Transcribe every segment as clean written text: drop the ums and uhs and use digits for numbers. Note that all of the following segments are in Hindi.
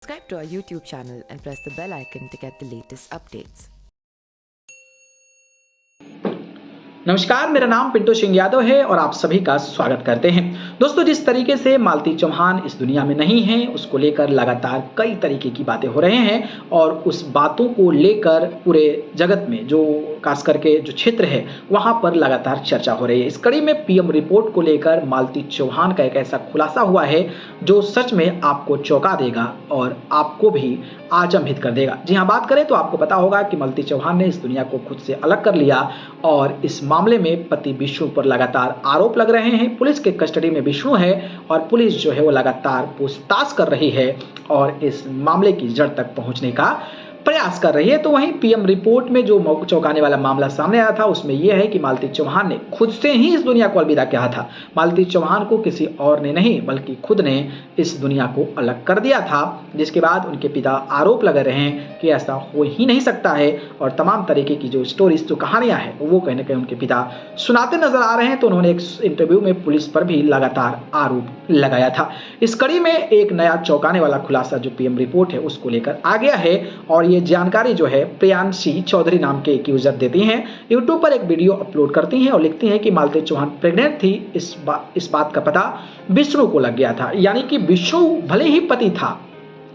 Subscribe to our YouTube channel and press the bell icon to get the latest updates. नमस्कार, मेरा नाम पिंटू सिंह यादव है और आप सभी का स्वागत करते हैं। दोस्तों, जिस तरीके से मालती चौहान इस दुनिया में नहीं है, उसको लेकर लगातार कई तरीके की बातें हो रहे हैं और उस बातों को लेकर पूरे जगत में जो खास करके जो क्षेत्र है वहां पर लगातार चर्चा हो रही है। इस कड़ी में पीएम रिपोर्ट को लेकर मालती चौहान का एक ऐसा खुलासा हुआ है जो सच में आपको चौंका देगा और आपको भी अचंभित कर देगा। जी हाँ, बात करें तो आपको पता होगा कि मालती चौहान ने इस दुनिया को खुद से अलग कर लिया और इस मामले में पति विष्णु पर लगातार आरोप लग रहे हैं। पुलिस के कस्टडी में विष्णु है और पुलिस जो है वो लगातार पूछताछ कर रही है और इस मामले की जड़ तक पहुंचने का प्रयास कर रही है। तो वहीं पीएम रिपोर्ट में जो चौंकाने वाला मामला सामने आया था उसमें यह है कि मालती चौहान ने खुद से ही इस दुनिया को अलविदा कहा था। मालती चौहान को किसी और ने नहीं बल्कि खुद ने इस दुनिया को अलग कर दिया था, जिसके बाद उनके पिता आरोप लगा रहे हैं कि ऐसा हो ही नहीं सकता है और तमाम तरीके की जो स्टोरीज जो कहानियां हैं वो कहीं ना कहीं उनके पिता सुनाते नजर आ रहे हैं। तो उन्होंने एक इंटरव्यू में पुलिस पर भी लगातार आरोप लगाया था। इस कड़ी में एक नया चौंकाने वाला खुलासा जो पीएम रिपोर्ट है उसको लेकर आ गया है और ये जानकारी जो है प्रियांशी चौधरी नाम के एक यूजर देती हैं। यूट्यूब पर एक वीडियो अपलोड करती हैं और लिखती हैं कि मालती चौहान प्रेग्नेंट थी। इस बात का पता विष्णु को लग गया था। यानी कि विष्णु भले ही पति था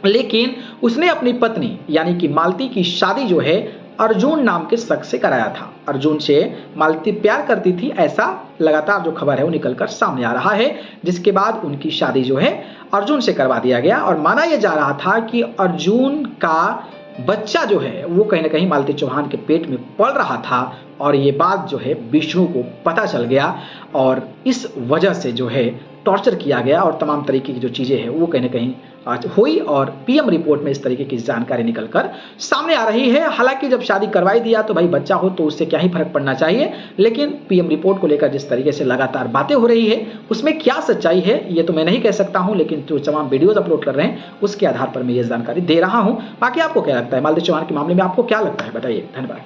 लेकिन उसने अपनी पत्नी यानी कि मालती की शादी जो है अर्जुन नाम के शख्स से कराया था। अर्जुन से मालती प्यार करती थी, ऐसा लगातार जो खबर है वो निकलकर सामने आ रहा है, जिसके बाद उनकी शादी जो है अर्जुन से करवा दिया गया और माना यह जा रहा था कि अर्जुन का बच्चा जो है वो कहीं ना कहीं मालती चौहान के पेट में पल रहा था और ये बात जो है विष्णु को पता चल गया और इस वजह से जो है टॉर्चर किया गया और तमाम तरीके की जो चीज़ें हैं वो कहीं ना कहीं आज हुई और पीएम रिपोर्ट में इस तरीके की जानकारी निकलकर सामने आ रही है। हालांकि जब शादी करवाई दिया तो भाई बच्चा हो तो उससे क्या ही फर्क पड़ना चाहिए, लेकिन पीएम रिपोर्ट को लेकर जिस तरीके से लगातार बातें हो रही है उसमें क्या सच्चाई है ये तो मैं नहीं कह सकता हूं, लेकिन जो तमाम वीडियोज अपलोड कर रहे हैं उसके आधार पर मैं ये जानकारी दे रहा हूं। बाकी आपको क्या लगता है मालती चौहान के मामले में, आपको क्या लगता है बताइए। धन्यवाद।